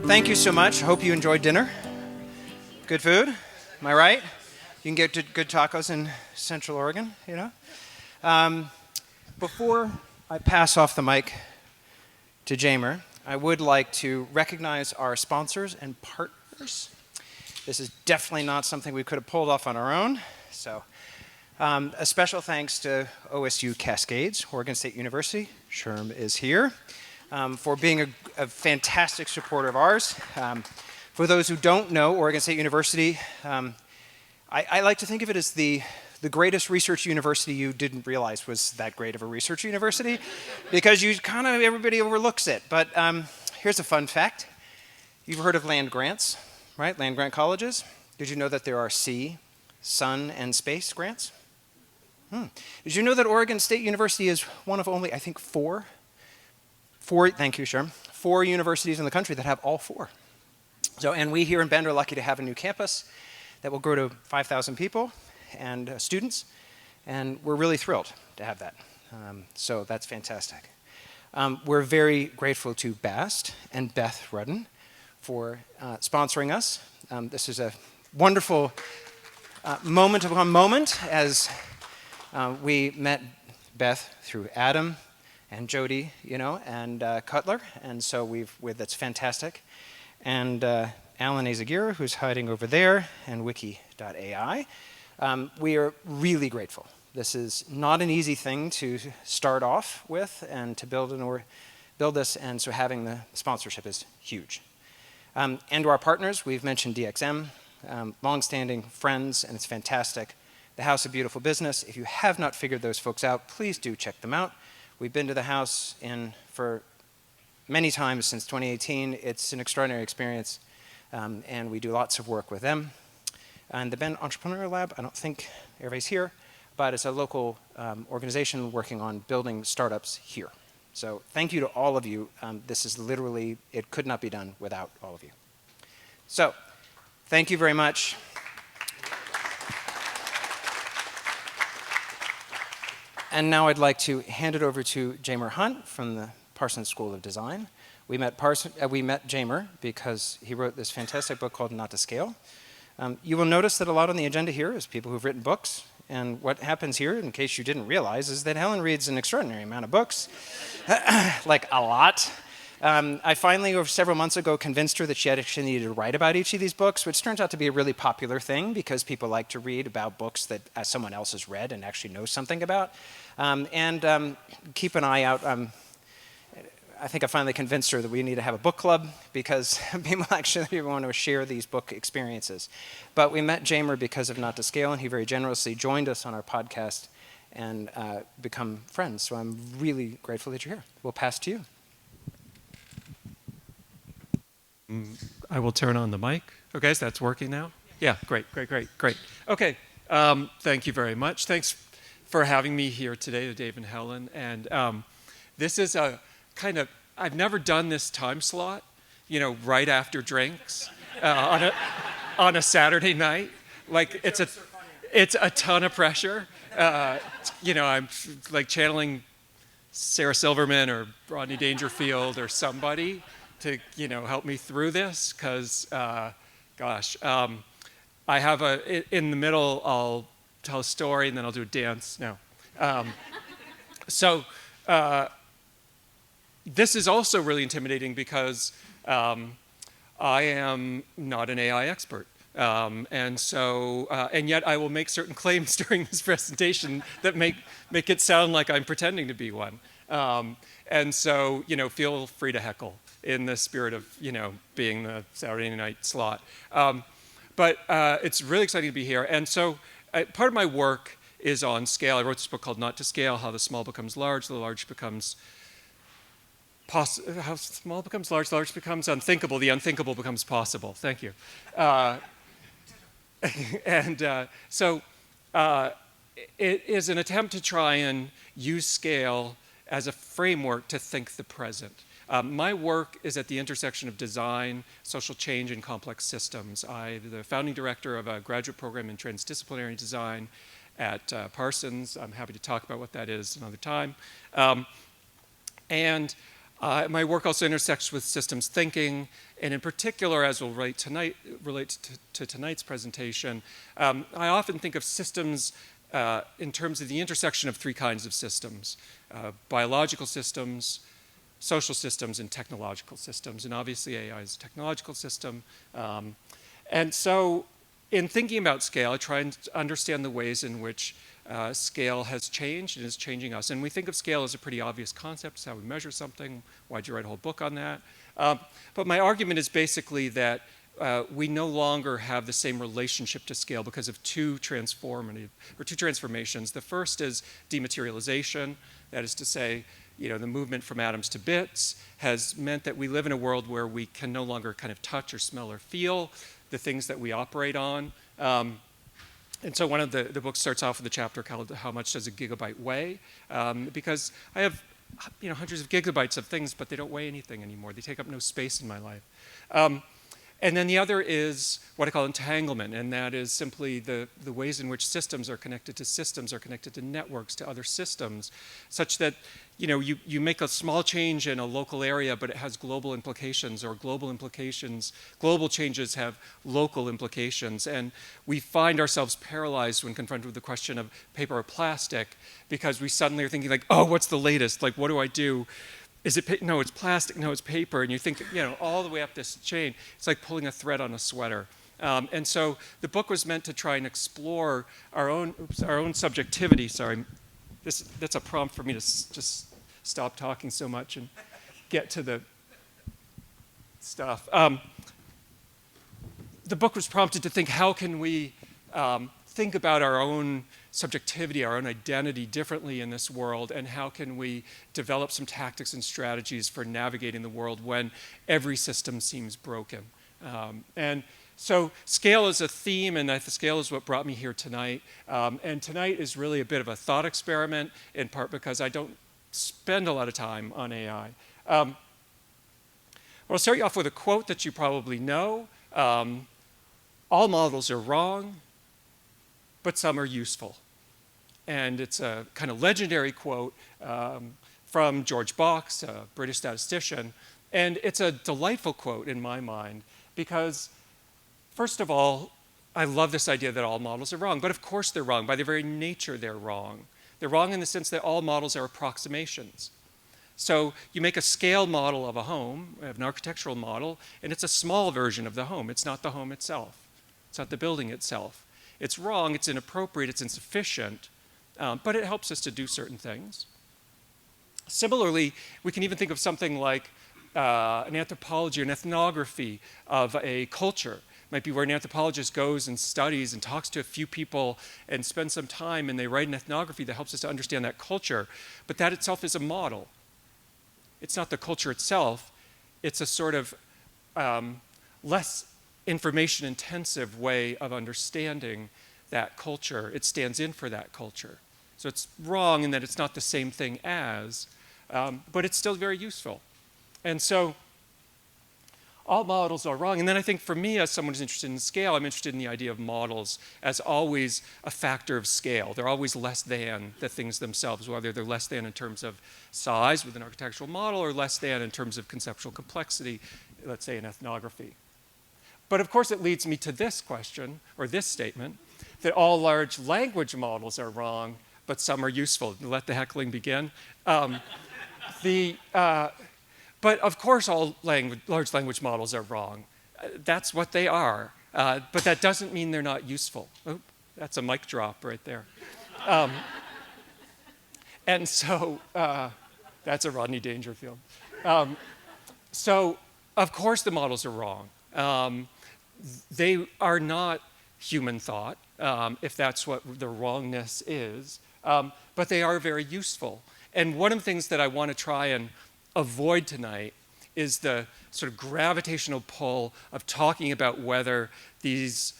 Thank you so much. Hope you enjoyed dinner. Good food, am I right? You can get good tacos in Central Oregon, you know? Before I pass off the mic to Jamer, I would like to recognize our sponsors and partners. This is definitely not something we could have pulled off on our own. So a special thanks to OSU Cascades, Oregon State University. Sherm is here. For being a fantastic supporter of ours. For those who don't know, Oregon State University, I like to think of it as the greatest research university you didn't realize was that great of a research university, because everybody overlooks it. But here's a fun fact. You've heard of land grants, right? Land grant colleges. Did you know that there are sea, sun, and space grants? Did you know that Oregon State University is one of only, I think, four, thank you, Sherm, 4 universities in the country that have all 4. So, and we here in Bend are lucky to have a new campus that will grow to 5,000 people and students, and we're really thrilled to have that. So that's fantastic. We're very grateful to Bast and Beth Rudden for sponsoring us. This is a wonderful moment upon moment as we met Beth through Adam and Jody, you know, and Cutler, and so that's fantastic. And Alan Azagira, who's hiding over there, and wiki.ai. We are really grateful. This is not an easy thing to start off with and to build this, and so having the sponsorship is huge. And to our partners, we've mentioned DXM, longstanding friends, and it's fantastic. The House of Beautiful Business. If you have not figured those folks out, please do check them out. We've been to the house for many times since 2018. It's an extraordinary experience, and we do lots of work with them. And the Bend Entrepreneur Lab, I don't think everybody's here, but it's a local organization working on building startups here. So thank you to all of you. This is literally, it could not be done without all of you. So thank you very much. And now I'd like to hand it over to Jamer Hunt from the Parsons School of Design. We met Jamer because he wrote this fantastic book called Not to Scale. You will notice that a lot on the agenda here is people who've written books. And what happens here, in case you didn't realize, is that Helen reads an extraordinary amount of books, like a lot. I finally, over several months ago, convinced her that she actually needed to write about each of these books, which turns out to be a really popular thing because people like to read about books that someone else has read and actually knows something about. Keep an eye out. I think I finally convinced her that we need to have a book club because people actually want to share these book experiences. But we met Jamer because of Not to Scale, and he very generously joined us on our podcast and become friends. So I'm really grateful that you're here. We'll pass to you. I will turn on the mic. Okay, so that's working now? Yeah, great. Okay, thank you very much. Thanks for having me here today, to Dave and Helen. And this is a kind of, I've never done this time slot, you know, right after drinks on a Saturday night. Like, it's a ton of pressure. You know, I'm like channeling Sarah Silverman or Rodney Dangerfield or somebody to, you know, help me through this, because, gosh, I have in the middle, I'll tell a story and then I'll do a dance. No. This is also really intimidating because I am not an AI expert. And yet I will make certain claims during this presentation that make it sound like I'm pretending to be one. And so, you know, feel free to heckle in the spirit of, you know, being the Saturday night slot. But it's really exciting to be here. And so part of my work is on scale. I wrote this book called Not to Scale, How the Small Becomes Large, the Large Becomes How Small Becomes Large, the Large Becomes Unthinkable, the Unthinkable Becomes Possible. Thank you. So it is an attempt to try and use scale as a framework to think the present. My work is at the intersection of design, social change, and complex systems. I'm the founding director of a graduate program in Transdisciplinary Design at Parsons. I'm happy to talk about what that is another time. My work also intersects with systems thinking, and in particular, as we'll relate to tonight's presentation, I often think of systems in terms of the intersection of three kinds of systems: biological systems, social systems, and technological systems. And obviously, AI is a technological system. And so, in thinking about scale, I try and understand the ways in which scale has changed and is changing us. And we think of scale as a pretty obvious concept. It's how we measure something. Why'd you write a whole book on that? But my argument is basically that we no longer have the same relationship to scale because of two transformations. The first is dematerialization. That is to say, the movement from atoms to bits has meant that we live in a world where we can no longer kind of touch or smell or feel the things that we operate on. And so one of the books starts off with a chapter called "How Much Does a Gigabyte Weigh?" Because I have hundreds of gigabytes of things, but they don't weigh anything anymore. They take up no space in my life. And then the other is what I call entanglement, and that is simply the ways in which systems are connected to networks, to other systems, such that you make a small change in a local area, but it has global implications, or global changes have local implications. And we find ourselves paralyzed when confronted with the question of paper or plastic, because we suddenly are thinking like, oh, what's the latest? Like, what do I do? Is it, no, it's plastic, no, it's paper. And you think, all the way up this chain. It's like pulling a thread on a sweater. And so the book was meant to try and explore our own subjectivity. Sorry, that's a prompt for me to just stop talking so much and get to the stuff. The book was prompted to think, how can we think about our own subjectivity, our own identity differently in this world, and how can we develop some tactics and strategies for navigating the world when every system seems broken. And so scale is a theme, and the scale is what brought me here tonight. And tonight is really a bit of a thought experiment, in part because I don't spend a lot of time on AI. I'll start you off with a quote that you probably know. All models are wrong, but some are useful. And it's a kind of legendary quote from George Box, a British statistician. And it's a delightful quote in my mind because, first of all, I love this idea that all models are wrong. But of course they're wrong. By their very nature, they're wrong. They're wrong in the sense that all models are approximations. So you make a scale model of a home, an architectural model, and it's a small version of the home. It's not the home itself. It's not the building itself. It's wrong, it's inappropriate, it's insufficient, but it helps us to do certain things. Similarly, we can even think of something like an anthropology or an ethnography of a culture. It might be where an anthropologist goes and studies and talks to a few people and spends some time, and they write an ethnography that helps us to understand that culture. But that itself is a model. It's not the culture itself. It's a sort of less information-intensive way of understanding that culture. It stands in for that culture. So it's wrong in that it's not the same thing as, but it's still very useful. And so all models are wrong. And then I think for me, as someone who's interested in scale, I'm interested in the idea of models as always a factor of scale. They're always less than the things themselves, whether they're less than in terms of size with an architectural model or less than in terms of conceptual complexity, let's say in ethnography. But of course, it leads me to this question, or this statement, that all large language models are wrong, but some are useful. Let the heckling begin. But of course, all large language models are wrong. That's what they are. But that doesn't mean they're not useful. Oh, that's a mic drop right there. And so that's a Rodney Dangerfield. So of course the models are wrong. They are not human thought, if that's what the wrongness is, but they are very useful. And one of the things that I want to try and avoid tonight is the sort of gravitational pull of talking about whether this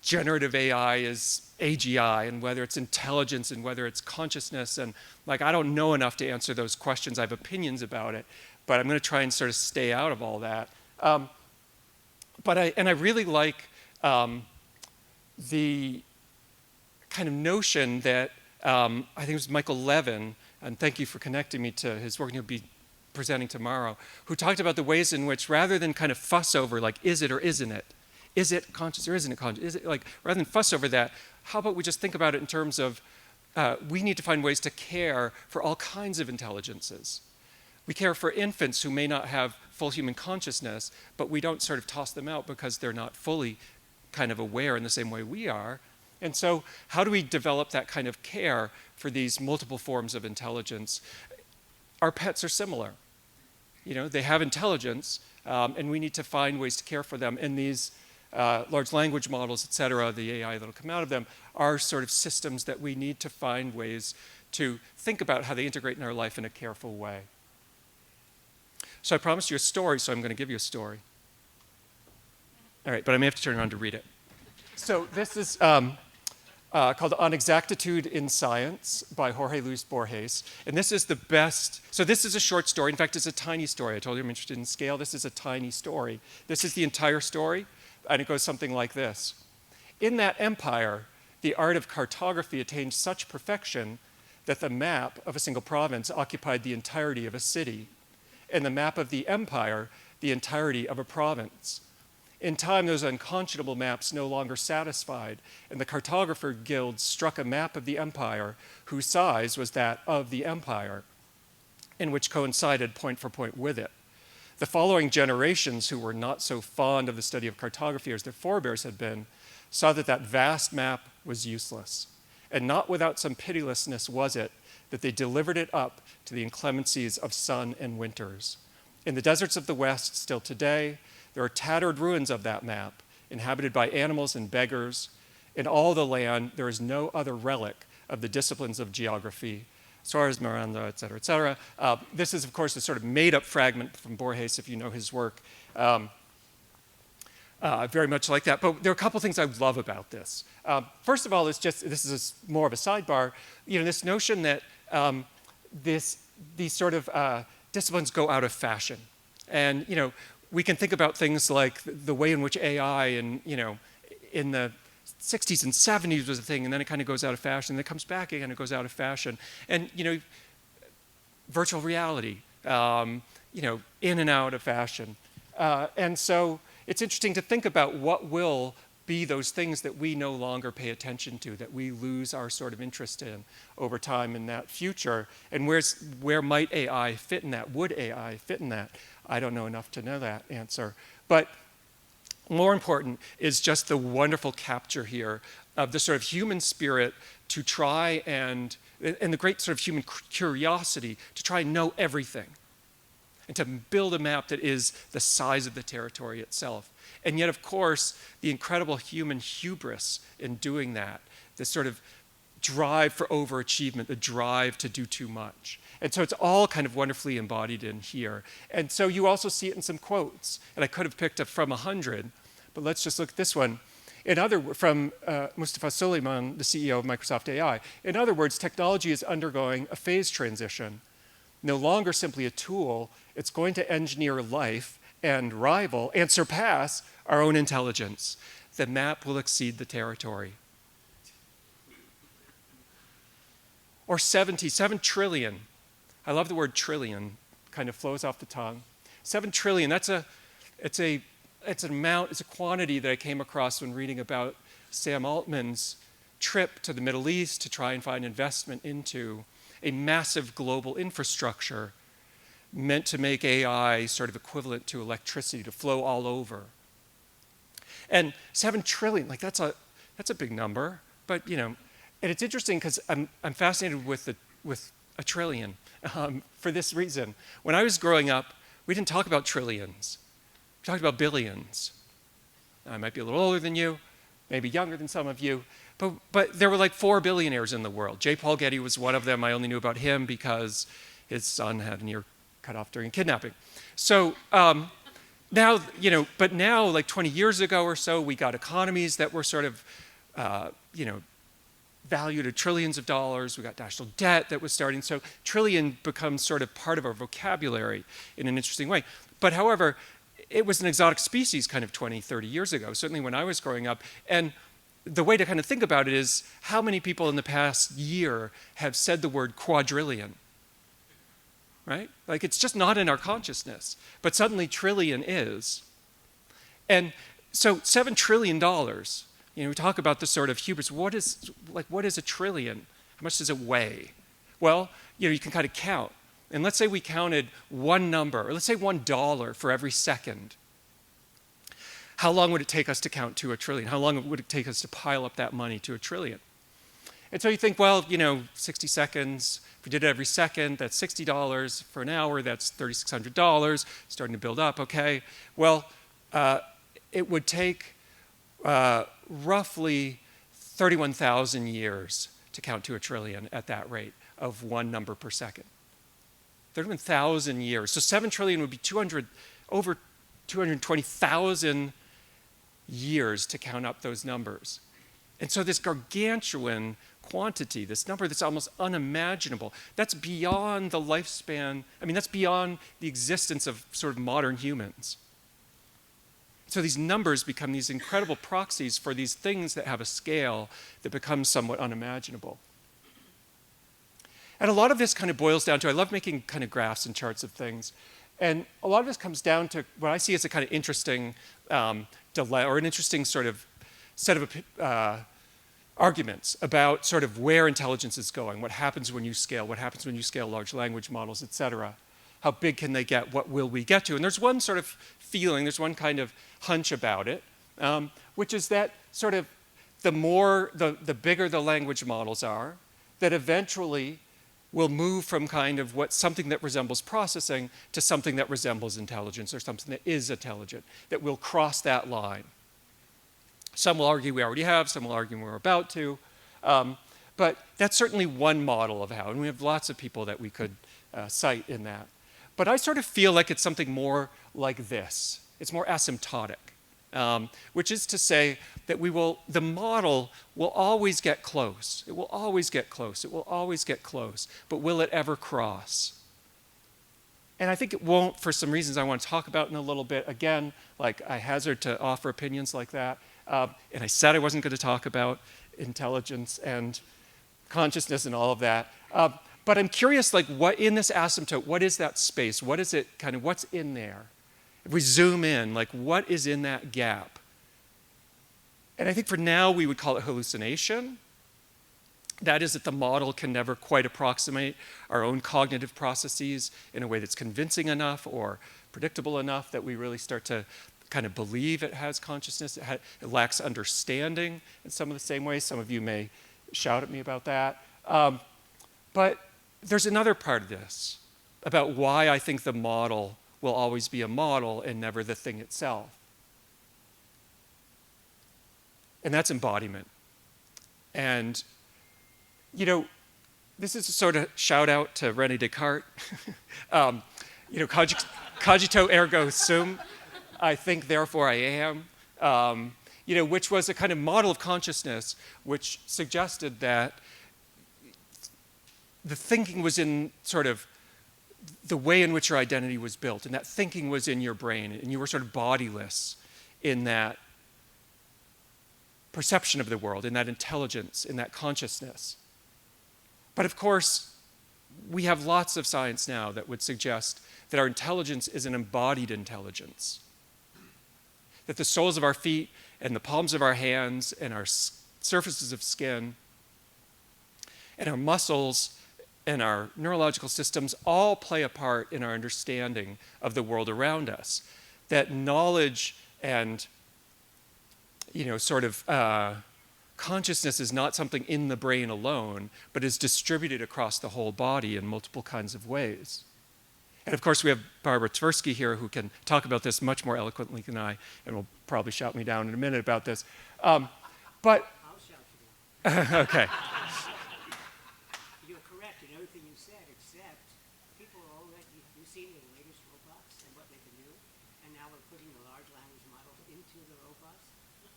generative AI is AGI and whether it's intelligence and whether it's consciousness. And like, I don't know enough to answer those questions. I have opinions about it, but I'm going to try and sort of stay out of all that. But I really like the kind of notion that I think it was Michael Levin and thank you for connecting me to his work, and he'll be presenting tomorrow, who talked about the ways in which, rather than kind of fuss over, like, is it or isn't it? Is it conscious or isn't it conscious? Is it, like, rather than fuss over that, how about we just think about it in terms of we need to find ways to care for all kinds of intelligences. We care for infants who may not have full human consciousness, but we don't sort of toss them out because they're not fully kind of aware in the same way we are. And so how do we develop that kind of care for these multiple forms of intelligence? Our pets are similar. You know, they have intelligence, and we need to find ways to care for them. And these large language models, et cetera, the AI that will come out of them, are sort of systems that we need to find ways to think about how they integrate in our life in a careful way. So I promised you a story, so I'm going to give you a story. All right, but I may have to turn around to read it. So this is called On Exactitude in Science by Jorge Luis Borges. And this is the best. So this is a short story. In fact, it's a tiny story. I told you I'm interested in scale. This is a tiny story. This is the entire story, and it goes something like this. In that empire, the art of cartography attained such perfection that the map of a single province occupied the entirety of a city, and the map of the empire, the entirety of a province. In time, those unconscionable maps no longer satisfied, and the cartographer guild struck a map of the empire whose size was that of the empire, and which coincided point for point with it. The following generations, who were not so fond of the study of cartography as their forebears had been, saw that that vast map was useless. And not without some pitilessness was it that they delivered it up to the inclemencies of sun and winters. In the deserts of the West, still today, there are tattered ruins of that map, inhabited by animals and beggars. In all the land, there is no other relic of the disciplines of geography. Suarez, Miranda, et cetera, et cetera. This is, of course, a sort of made-up fragment from Borges, if you know his work. Very much like that. But there are a couple things I love about this. First of all, it's just, this is more of a sidebar, you know, this notion that these sort of disciplines go out of fashion. And, you know, we can think about things like the way in which AI and, you know, in the 60s and 70s was a thing, and then it kind of goes out of fashion, and then it comes back again, it goes out of fashion. And, you know, virtual reality, you know, in and out of fashion. And so it's interesting to think about what will be those things that we no longer pay attention to, that we lose our sort of interest in over time in that future. And where might AI fit in that? Would AI fit in that? I don't know enough to know that answer. But more important is just the wonderful capture here of the sort of human spirit to try and the great sort of human curiosity to try and know everything and to build a map that is the size of the territory itself. And yet, of course, the incredible human hubris in doing that, this sort of drive for overachievement, the drive to do too much. And so it's all kind of wonderfully embodied in here. And so you also see it in some quotes. And I could have picked up from 100, but let's just look at this one. From Mustafa Suleyman, the CEO of Microsoft AI. In other words, technology is undergoing a phase transition. No longer simply a tool, it's going to engineer life and rival and surpass our own intelligence. The map will exceed the territory. Or 7 trillion. I love the word trillion, kind of flows off the tongue. 7 trillion, it's an amount, it's a quantity that I came across when reading about Sam Altman's trip to the Middle East to try and find investment into a massive global infrastructure meant to make AI sort of equivalent to electricity to flow all over. And 7 trillion, like that's a big number, but you know, and it's interesting because I'm fascinated with a trillion for this reason. When I was growing up, we didn't talk about trillions. We talked about billions. I might be a little older than you, maybe younger than some of you, but there were like 4 billionaires in the world. J. Paul Getty was one of them. I only knew about him because his son had an ear cut off during kidnapping. So now, you know, but now like 20 years ago or so, we got economies that were sort of, you know, valued at trillions of dollars. We got national debt that was starting. So trillion becomes sort of part of our vocabulary in an interesting way. But however, it was an exotic species kind of 20, 30 years ago, certainly when I was growing up. And the way to kind of think about it is how many people in the past year have said the word quadrillion? right? Like it's just not in our consciousness, but suddenly trillion is. And so $7 trillion, we talk about the sort of hubris. What is a trillion? How much does it weigh? Well, you can kind of count. And let's say we counted one number, or let's say $1 for every second. How long would it take us to count to a trillion? How long would it take us to pile up that money to a trillion? And so you think, well, 60 seconds, if we did it every second, that's $60. For an hour, that's $3,600, starting to build up, okay. Well, it would take roughly 31,000 years to count to a trillion at that rate of one number per second. 31,000 years. So 7 trillion would be over 220,000 years to count up those numbers. And so this gargantuan quantity, this number that's almost unimaginable, that's beyond the lifespan, that's beyond the existence of sort of modern humans. So these numbers become these incredible proxies for these things that have a scale that becomes somewhat unimaginable. And a lot of this kind of boils down to, I love making kind of graphs and charts of things, and a lot of this comes down to what I see as a kind of interesting delay, or an interesting sort of set of arguments about sort of where intelligence is going, what happens when you scale large language models, et cetera. How big can they get? What will we get to? And there's one sort of feeling, there's one kind of hunch about it, which is that sort of the bigger the language models are, that eventually we'll move from kind of something that resembles processing to something that resembles intelligence, or something that is intelligent, that we'll cross that line. Some will argue we already have, some will argue we're about to, but that's certainly one model of how, and we have lots of people that we could cite in that. But I sort of feel like it's something more like this. It's more asymptotic, which is to say that the model will always get close. It will always get close. It will always get close. But will it ever cross? And I think it won't, for some reasons I want to talk about in a little bit. Again, like I hazard to offer opinions like that. And I said I wasn't going to talk about intelligence and consciousness and all of that. But I'm curious, like, what in this asymptote, what is that space? What is it kind of, what's in there? If we zoom in, like, what is in that gap? And I think for now we would call it hallucination. That is that the model can never quite approximate our own cognitive processes in a way that's convincing enough or predictable enough that we really start to kind of believe it has consciousness. It lacks understanding in some of the same ways. Some of you may shout at me about that. But there's another part of this about why I think the model will always be a model and never the thing itself. And that's embodiment. And, this is a sort of shout out to René Descartes. Cogito ergo sum, I think, therefore I am, which was a kind of model of consciousness which suggested that the thinking was in sort of the way in which your identity was built, and that thinking was in your brain, and you were sort of bodiless in that perception of the world, in that intelligence, in that consciousness. But of course, we have lots of science now that would suggest that our intelligence is an embodied intelligence, that the soles of our feet and the palms of our hands and our surfaces of skin and our muscles and our neurological systems all play a part in our understanding of the world around us. That knowledge and, consciousness is not something in the brain alone, but is distributed across the whole body in multiple kinds of ways. And of course, we have Barbara Tversky here, who can talk about this much more eloquently than I, and will probably shout me down in a minute about this. But I'll shout you down. okay. You're correct in everything you said, except people are already, you've seen the latest robots and what they can do, and now we're putting the large language models into the robots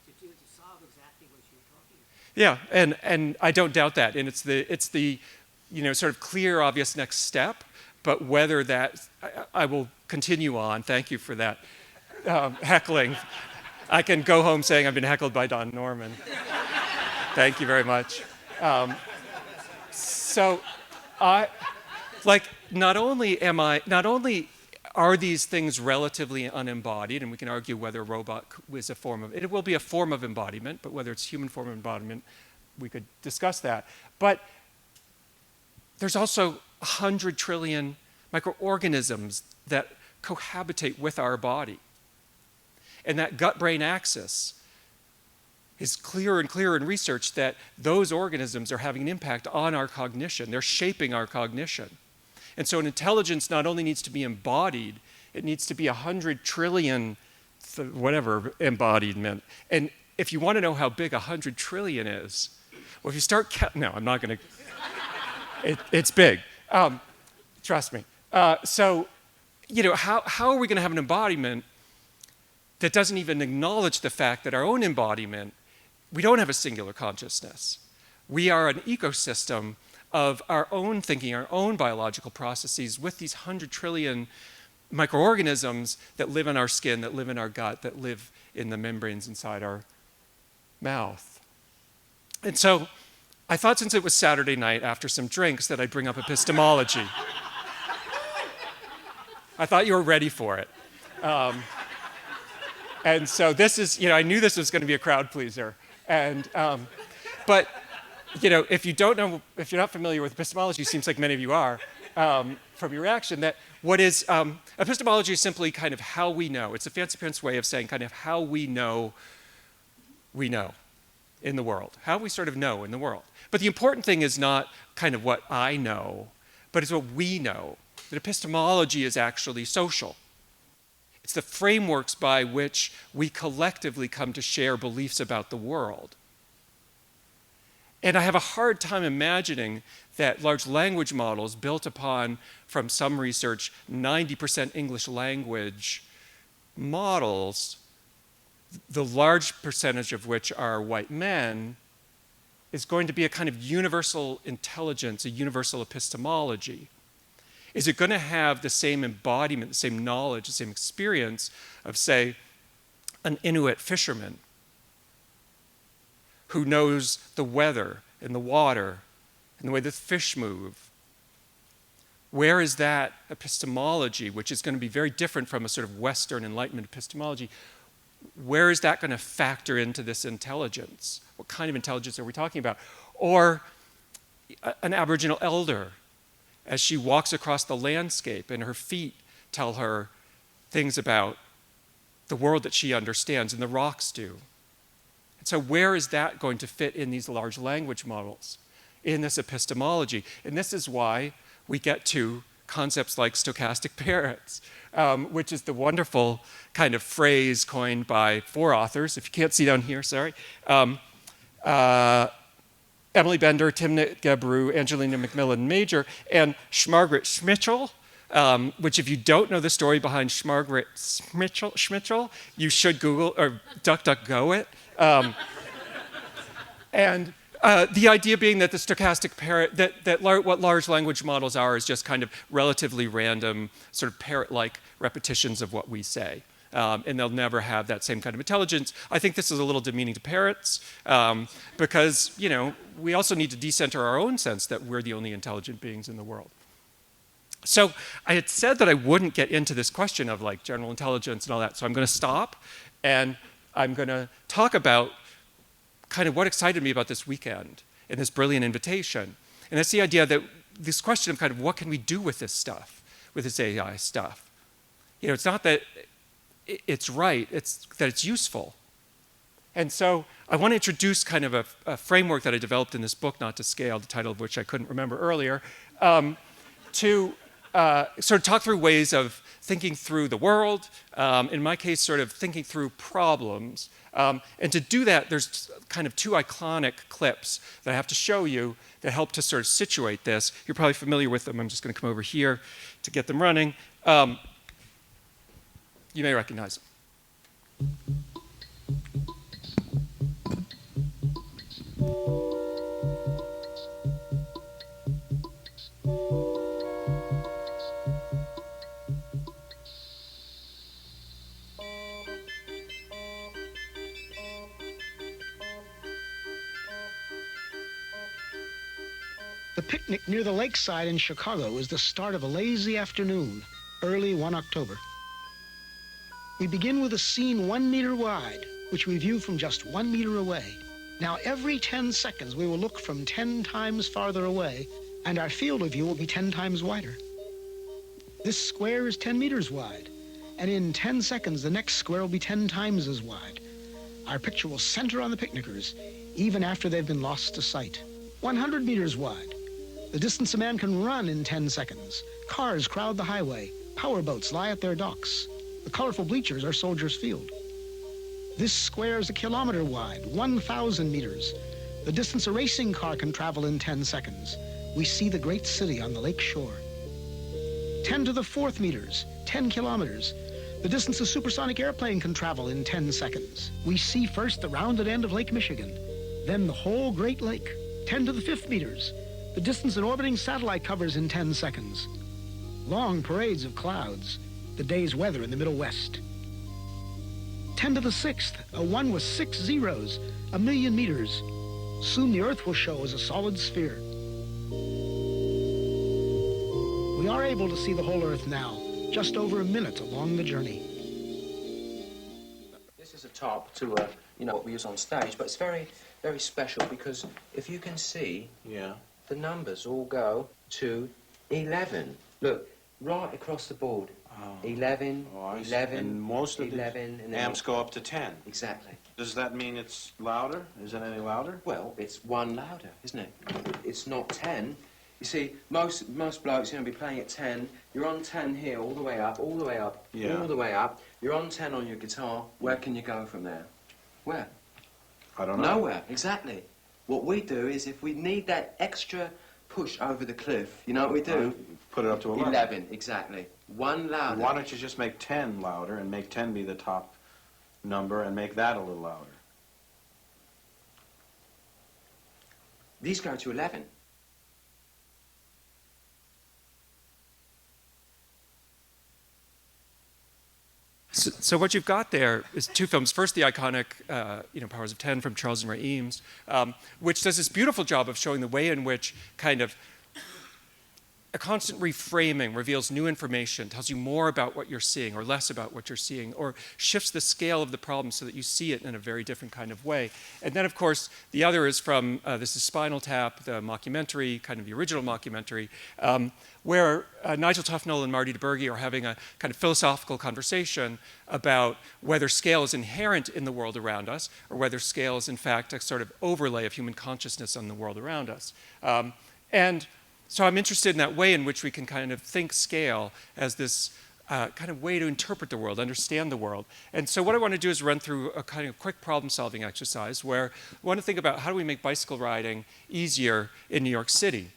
to solve exactly what you're talking about. Yeah, and I don't doubt that, and it's the sort of clear, obvious next step. But whether that, I will continue on. Thank you for that heckling. I can go home saying I've been heckled by Don Norman. Thank you very much. So like, not only are these things relatively unembodied, and we can argue whether a robot is a form of, it will be a form of embodiment, but whether it's human form of embodiment, we could discuss that. But there's also 100 trillion microorganisms that cohabitate with our body. And that gut-brain axis is clearer and clearer in research that those organisms are having an impact on our cognition. They're shaping our cognition. And so an intelligence not only needs to be embodied, it needs to be 100 trillion, whatever embodiment. And if you want to know how big 100 trillion is, well, if you start, no, I'm not going to, it's big. Trust me. So, you know, how are we going to have an embodiment that doesn't even acknowledge the fact that our own embodiment, we don't have a singular consciousness. We are an ecosystem of our own thinking, our own biological processes with these 100 trillion microorganisms that live in our skin, that live in our gut, that live in the membranes inside our mouth. And so I thought, since it was Saturday night after some drinks, that I'd bring up epistemology. I thought you were ready for it. And so this is, you know, I knew this was going to be a crowd pleaser. And, but, you know, if you don't know, if you're not familiar with epistemology, it seems like many of you are, from your reaction, that what is, epistemology is simply kind of how we know. It's a fancy pants way of saying kind of how we know in the world, how we sort of know in the world. But the important thing is not kind of what I know, but it's what we know. That epistemology is actually social. It's the frameworks by which we collectively come to share beliefs about the world. And I have a hard time imagining that large language models built upon, from some research, 90% English language models, the large percentage of which are white men, is going to be a kind of universal intelligence, a universal epistemology. Is it going to have the same embodiment, the same knowledge, the same experience of, say, an Inuit fisherman who knows the weather and the water and the way the fish move? Where is that epistemology, which is going to be very different from a sort of Western Enlightenment epistemology, where is that going to factor into this intelligence? What kind of intelligence are we talking about? Or an Aboriginal elder, as she walks across the landscape and her feet tell her things about the world that she understands, and the rocks do. And so where is that going to fit in these large language models, in this epistemology? And this is why we get to concepts like stochastic parrots, which is the wonderful kind of phrase coined by 4 authors. If you can't see down here, sorry. Emily Bender, Timnit Gebru, Angelina McMillan Major, and Schmargret Schmitchell, which, if you don't know the story behind Schmargret Schmitchell, you should Google or DuckDuckGo it. And the idea being that the stochastic parrot, what large language models are is just kind of relatively random, sort of parrot-like repetitions of what we say. And they'll never have that same kind of intelligence. I think this is a little demeaning to parrots because, you know, we also need to decenter our own sense that we're the only intelligent beings in the world. So I had said that I wouldn't get into this question of like general intelligence and all that, so I'm going to stop and I'm going to talk about kind of what excited me about this weekend and this brilliant invitation. And that's the idea that this question of kind of what can we do with this stuff, with this AI stuff. You know, it's not that it's right, it's that it's useful. And so I want to introduce kind of a framework that I developed in this book, Not to Scale, the title of which I couldn't remember earlier, to sort of talk through ways of thinking through the world, in my case, sort of thinking through problems. And to do that, there's kind of 2 iconic clips that I have to show you that help to sort of situate this. You're probably familiar with them. I'm just going to come over here to get them running. You may recognize them. The picnic near the lakeside in Chicago is the start of a lazy afternoon, early one October. We begin with a scene 1 meter wide, which we view from just 1 meter away. Now, every 10 seconds, we will look from 10 times farther away, and our field of view will be 10 times wider. This square is 10 meters wide, and in 10 seconds, the next square will be 10 times as wide. Our picture will center on the picnickers, even after they've been lost to sight. 100 meters wide. The distance a man can run in 10 seconds. Cars crowd the highway. Powerboats lie at their docks. The colorful bleachers are Soldiers Field. This square is 1 kilometer wide, 1,000 meters. The distance a racing car can travel in 10 seconds. We see the great city on the lake shore. 10 to the 4th meters, 10 kilometers. The distance a supersonic airplane can travel in 10 seconds. We see first the rounded end of Lake Michigan, then the whole Great Lake. 10 to the 5th meters, the distance an orbiting satellite covers in 10 seconds. Long parades of clouds, the day's weather in the Middle West. 10 to the 6th, a 1 with 6 zeros, 1 million meters. Soon the Earth will show as a solid sphere. We are able to see the whole Earth now, just over a minute along the journey. This is a top to what we use on stage, but it's very, very special because if you can see, the numbers all go to 11. Look, right across the board. 11, 11, and most of 11, the amps go up to 10. Exactly. Does that mean it's louder? Is it any louder? Well, it's 1 louder, isn't it? It's not 10. You see, most blokes, be playing at 10. You're on 10 here, all the way up, all the way up, Yeah. all the way up. You're on 10 on your guitar. Where can you go from there? Where? I don't know. Nowhere, exactly. What we do is if we need that extra push over the cliff, you know what we do? Put it up to 11. 11, exactly. 1 louder. Why don't you just make 10 louder and make 10 be the top number and make that a little louder? These go to 11. So what you've got there is 2 films. First, the iconic, Powers of 10 from Charles and Ray Eames, which does this beautiful job of showing the way in which kind of a constant reframing reveals new information, tells you more about what you're seeing or less about what you're seeing, or shifts the scale of the problem so that you see it in a very different kind of way. And then, of course, the other is from, this is Spinal Tap, the mockumentary, kind of the original mockumentary, where Nigel Tufnell and Marty DeBurgi are having a kind of philosophical conversation about whether scale is inherent in the world around us, or whether scale is, in fact, a sort of overlay of human consciousness on the world around us. So I'm interested in that way in which we can kind of think scale as this kind of way to interpret the world, understand the world. And so what I want to do is run through a kind of quick problem-solving exercise where I want to think about how do we make bicycle riding easier in New York City,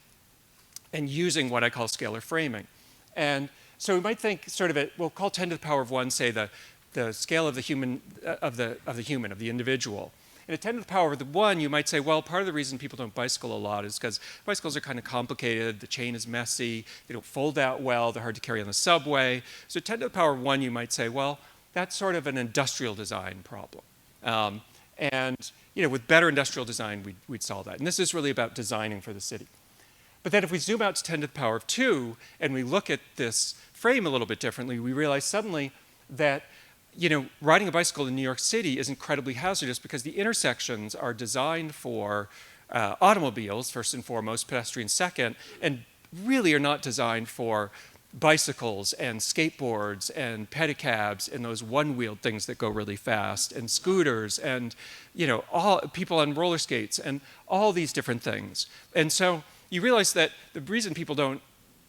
and using what I call scalar framing. And so we might think sort of we'll call 10 to the power of 1, say the scale of the human, of the individual. And at 10 to the power of 1, you might say, well, part of the reason people don't bicycle a lot is because bicycles are kind of complicated, the chain is messy, they don't fold out well, they're hard to carry on the subway. So at 10 to the power of 1, you might say, well, that's sort of an industrial design problem. With better industrial design, we'd solve that. And this is really about designing for the city. But then if we zoom out to 10 to the power of 2, and we look at this frame a little bit differently, we realize suddenly that riding a bicycle in New York City is incredibly hazardous because the intersections are designed for automobiles, first and foremost, pedestrians second, and really are not designed for bicycles and skateboards and pedicabs and those one-wheeled things that go really fast, and scooters and all people on roller skates and all these different things. And so you realize that the reason people don't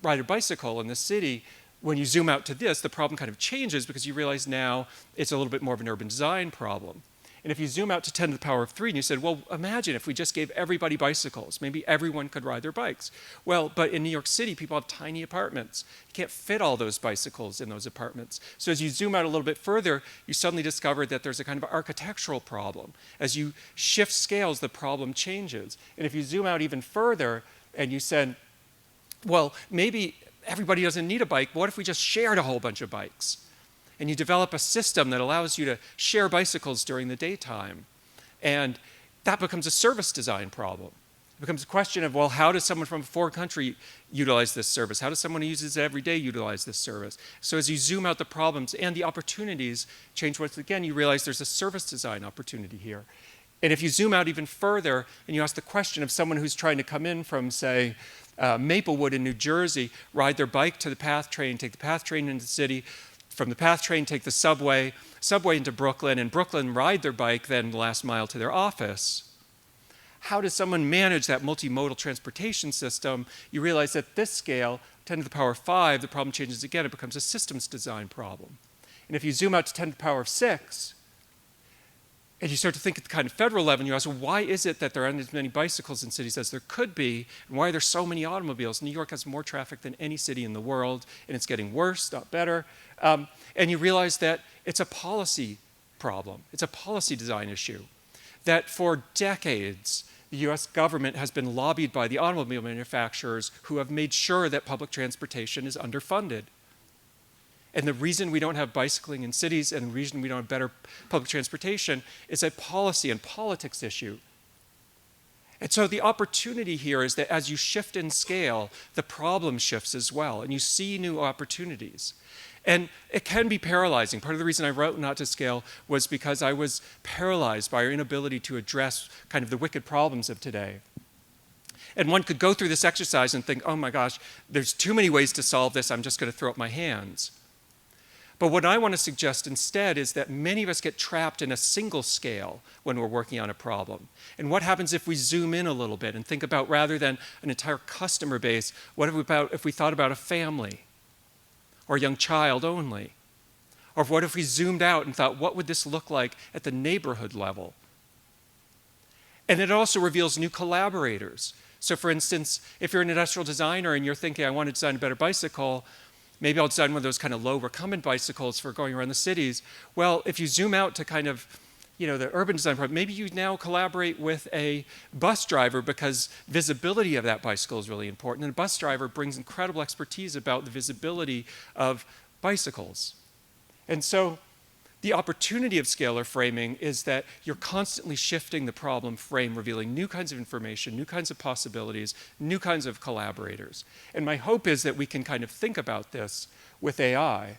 ride a bicycle in the city, when you zoom out to this, the problem kind of changes because you realize now it's a little bit more of an urban design problem. And if you zoom out to 10 to the power of 3 and you said, well, imagine if we just gave everybody bicycles, maybe everyone could ride their bikes. Well, but in New York City, people have tiny apartments. You can't fit all those bicycles in those apartments. So as you zoom out a little bit further, you suddenly discover that there's a kind of architectural problem. As you shift scales, the problem changes. And if you zoom out even further and you said, well, maybe everybody doesn't need a bike. What if we just shared a whole bunch of bikes? And you develop a system that allows you to share bicycles during the daytime. And that becomes a service design problem. becomes a question of, well, how does someone from a foreign country utilize this service? How does someone who uses it every day utilize this service? So as you zoom out the problems and the opportunities change once again, you realize there's a service design opportunity here. And if you zoom out even further and you ask the question of someone who's trying to come in from, say, Maplewood in New Jersey, ride their bike to the PATH train, take the PATH train into the city, from the PATH train take the subway into Brooklyn, and Brooklyn ride their bike then the last mile to their office. How does someone manage that multimodal transportation system? You realize at this scale, 10 to the power of 5, the problem changes again. It becomes a systems design problem. And if you zoom out to 10 to the power of 6, and you start to think at the kind of federal level, and you ask, well, why is it that there aren't as many bicycles in cities as there could be? And why are there so many automobiles? New York has more traffic than any city in the world, and it's getting worse, not better. And you realize that it's a policy problem. It's a policy design issue. That for decades, the US government has been lobbied by the automobile manufacturers who have made sure that public transportation is underfunded. And the reason we don't have bicycling in cities and the reason we don't have better public transportation is a policy and politics issue. And so the opportunity here is that as you shift in scale, the problem shifts as well, and you see new opportunities. And it can be paralyzing. Part of the reason I wrote Not to Scale was because I was paralyzed by our inability to address kind of the wicked problems of today. And one could go through this exercise and think, oh my gosh, there's too many ways to solve this, I'm just going to throw up my hands. But what I want to suggest instead is that many of us get trapped in a single scale when we're working on a problem. And what happens if we zoom in a little bit and think about, rather than an entire customer base, what if we thought about a family or a young child only? Or what if we zoomed out and thought, what would this look like at the neighborhood level? And it also reveals new collaborators. So for instance, if you're an industrial designer and you're thinking, I want to design a better bicycle, maybe I'll design one of those kind of low recumbent bicycles for going around the cities. Well, if you zoom out to kind of, the urban design problem, maybe you now collaborate with a bus driver because visibility of that bicycle is really important. And a bus driver brings incredible expertise about the visibility of bicycles. And so the opportunity of scalar framing is that you're constantly shifting the problem frame, revealing new kinds of information, new kinds of possibilities, new kinds of collaborators. And my hope is that we can kind of think about this with AI.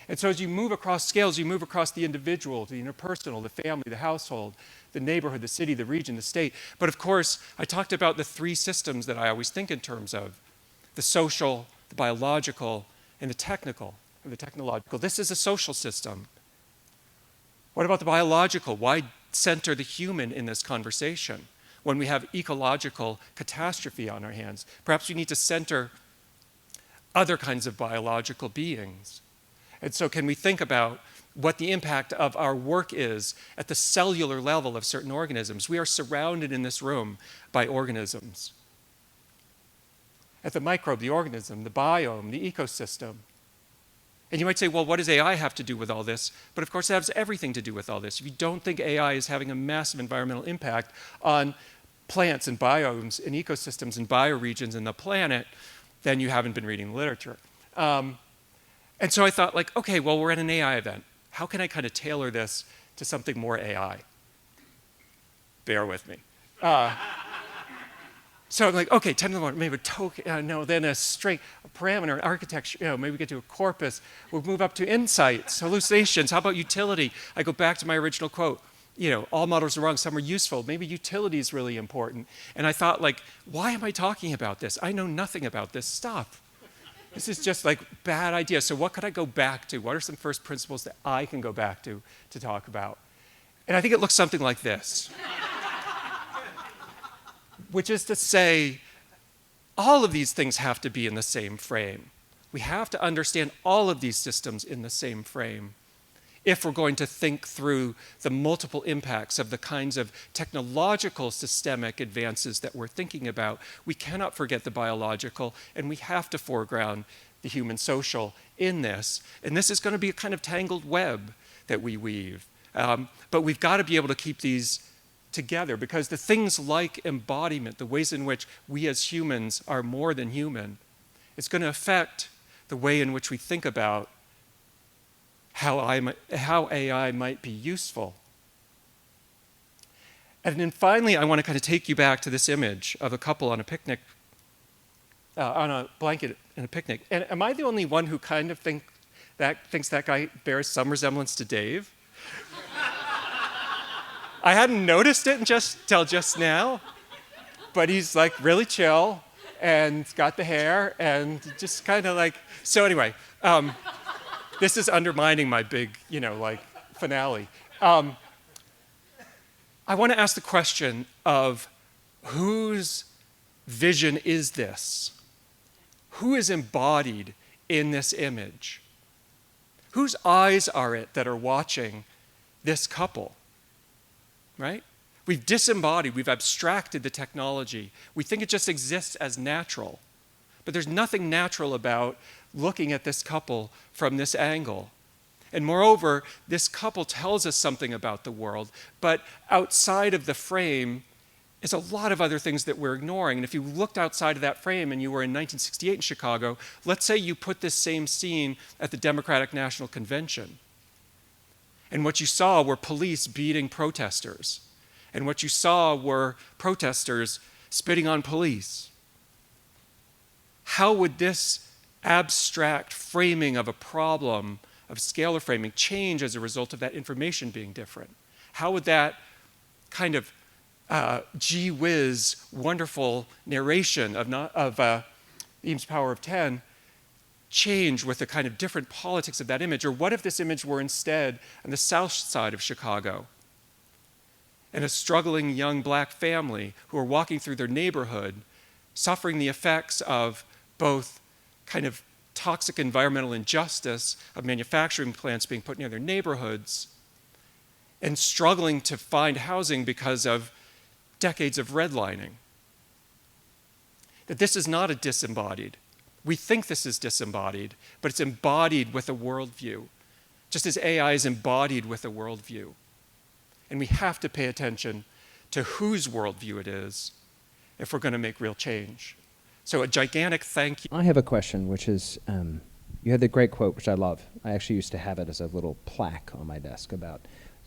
And so as you move across scales, you move across the individual, the interpersonal, the family, the household, the neighborhood, the city, the region, the state. But of course, I talked about the three systems that I always think in terms of: the social, the biological, and the technical, or the technological. This is a social system. What about the biological? Why center the human in this conversation when we have ecological catastrophe on our hands? Perhaps we need to center other kinds of biological beings. And so can we think about what the impact of our work is at the cellular level of certain organisms? We are surrounded in this room by organisms. At the microbe, the organism, the biome, the ecosystem. And you might say, well, what does AI have to do with all this? But of course, it has everything to do with all this. If you don't think AI is having a massive environmental impact on plants and biomes and ecosystems and bioregions in the planet, then you haven't been reading the literature. And so I thought, like, okay, well, we're at an AI event. How can I kind of tailor this to something more AI? Bear with me. So I'm like, okay, 10 to the 1, maybe a token, then a string, a parameter, architecture, maybe we get to a corpus. We'll move up to insights, hallucinations. How about utility? I go back to my original quote. All models are wrong, some are useful. Maybe utility is really important. And I thought, like, why am I talking about this? I know nothing about this stuff. This is just like bad idea. So what could I go back to? What are some first principles that I can go back to talk about? And I think it looks something like this. Which is to say, all of these things have to be in the same frame. We have to understand all of these systems in the same frame if we're going to think through the multiple impacts of the kinds of technological systemic advances that we're thinking about. We cannot forget the biological, and we have to foreground the human social in this. And this is going to be a kind of tangled web that we weave. But we've got to be able to keep these together, because the things like embodiment, the ways in which we as humans are more than human, it's going to affect the way in which we think about how AI might be useful. And then finally, I want to kind of take you back to this image of a couple on a picnic, on a blanket in a picnic. And am I the only one who kind of thinks that guy bears some resemblance to Dave? I hadn't noticed it till just now, but he's like really chill and got the hair and just kind of like, so anyway, this is undermining my big, finale. I want to ask the question of whose vision is this? Who is embodied in this image? Whose eyes are it that are watching this couple? Right? We've disembodied, we've abstracted the technology. We think it just exists as natural. But there's nothing natural about looking at this couple from this angle. And moreover, this couple tells us something about the world, but outside of the frame is a lot of other things that we're ignoring. And if you looked outside of that frame and you were in 1968 in Chicago, let's say you put this same scene at the Democratic National Convention. And what you saw were police beating protesters. And what you saw were protesters spitting on police. How would this abstract framing of a problem, of scalar framing, change as a result of that information being different? How would that kind of gee whiz, wonderful narration of Eames' Power of 10 change with the kind of different politics of that image? Or what if this image were instead on the south side of Chicago, and a struggling young black family who are walking through their neighborhood, suffering the effects of both kind of toxic environmental injustice of manufacturing plants being put near their neighborhoods, and struggling to find housing because of decades of redlining? That this is not a disembodied. We think this is disembodied, but it's embodied with a worldview, just as AI is embodied with a worldview. And we have to pay attention to whose worldview it is if we're going to make real change. So a gigantic thank you. I have a question, which is, you had the great quote, which I love. I actually used to have it as a little plaque on my desk about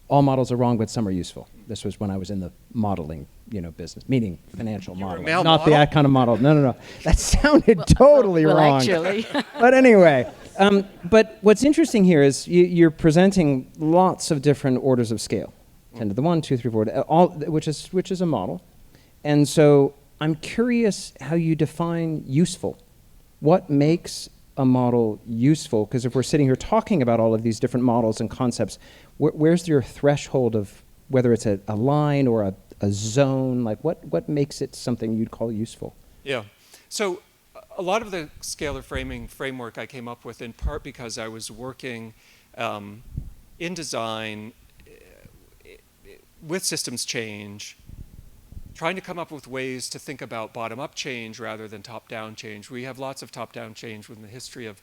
all models are wrong, but some are useful. This was when I was in the modeling, business, meaning financial modeling, male not model? that kind of model. No. That sounded totally wrong. Actually. But anyway, but what's interesting here is you're presenting lots of different orders of scale, 10 to the 1, 2, 3, 4, all, which is a model, and so I'm curious how you define useful. What makes a model useful? Because if we're sitting here talking about all of these different models and concepts, where's your threshold of whether it's a line or a zone? Like what makes it something you'd call useful? Yeah. So a lot of the scalar framing framework I came up with in part because I was working in design with systems change, trying to come up with ways to think about bottom-up change rather than top-down change. We have lots of top-down change within the history of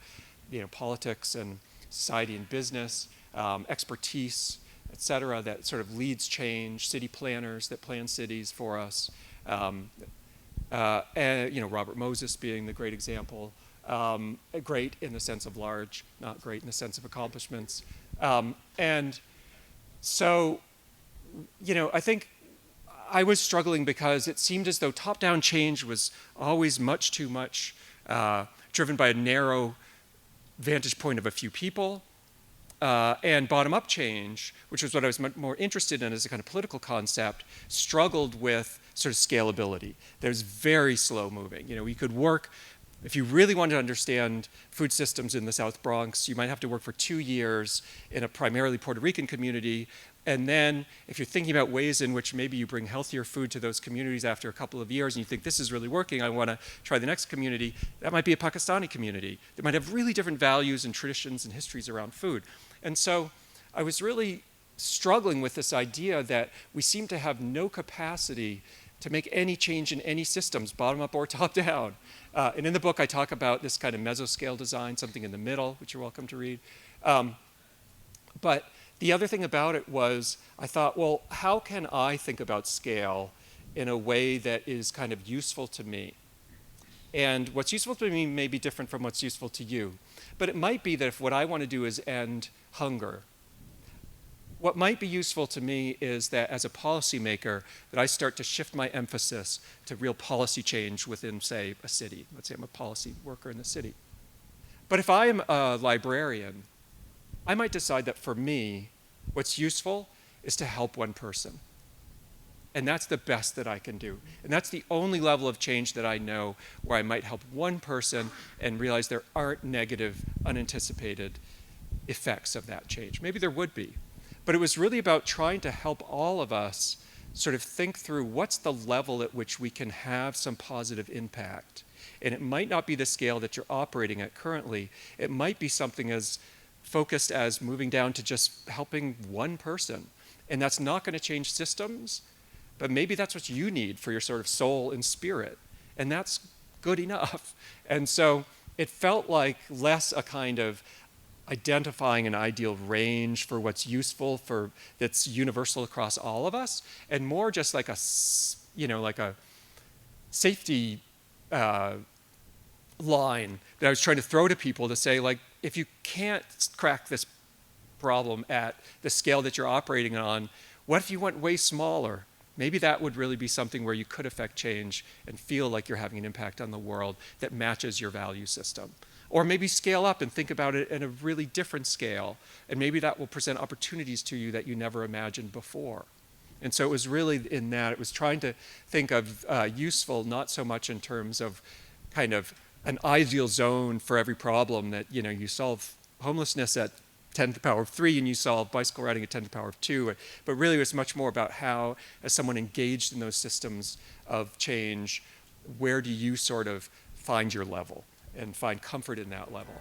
politics and society and business, expertise, et cetera, that sort of leads change, city planners that plan cities for us, and Robert Moses being the great example, great in the sense of large, not great in the sense of accomplishments. And so, I think I was struggling because it seemed as though top-down change was always much too much driven by a narrow vantage point of a few people, and bottom-up change, which was what I was much more interested in as a kind of political concept, struggled with sort of scalability. That was very slow-moving. You could work, if you really wanted to understand food systems in the South Bronx, you might have to work for 2 years in a primarily Puerto Rican community. And then if you're thinking about ways in which maybe you bring healthier food to those communities after a couple of years and you think this is really working, I want to try the next community, that might be a Pakistani community that might have really different values and traditions and histories around food. And so I was really struggling with this idea that we seem to have no capacity to make any change in any systems, bottom up or top down. And in the book I talk about this kind of mesoscale design, something in the middle, which you're welcome to read. But the other thing about it was, I thought, well, how can I think about scale in a way that is kind of useful to me? And what's useful to me may be different from what's useful to you. But it might be that if what I want to do is end hunger, What might be useful to me is that as a policymaker, that I start to shift my emphasis to real policy change within, say, a city. Let's say I'm a policy worker in the city. But if I am a librarian, I might decide that for me, what's useful is to help one person. And that's the best that I can do. And that's the only level of change that I know where I might help one person and realize there aren't negative, unanticipated effects of that change. Maybe there would be. But it was really about trying to help all of us sort of think through what's the level at which we can have some positive impact. And it might not be the scale that you're operating at currently. It might be something as focused as moving down to just helping one person. And that's not going to change systems, but maybe that's what you need for your sort of soul and spirit. And that's good enough. And so it felt like less a kind of identifying an ideal range for what's useful for that's universal across all of us, and more just like a, like a safety line that I was trying to throw to people to say, like, if you can't crack this problem at the scale that you're operating on, what if you went way smaller? Maybe that would really be something where you could affect change and feel like you're having an impact on the world that matches your value system. Or maybe scale up and think about it at a really different scale. And maybe that will present opportunities to you that you never imagined before. And so it was really in that, it was trying to think of useful, not so much in terms of kind of an ideal zone for every problem that, you solve homelessness at 10 to the power of 3 and you solve bicycle riding at 10 to the power of 2. But really it was much more about how, as someone engaged in those systems of change, where do you sort of find your level and find comfort in that level?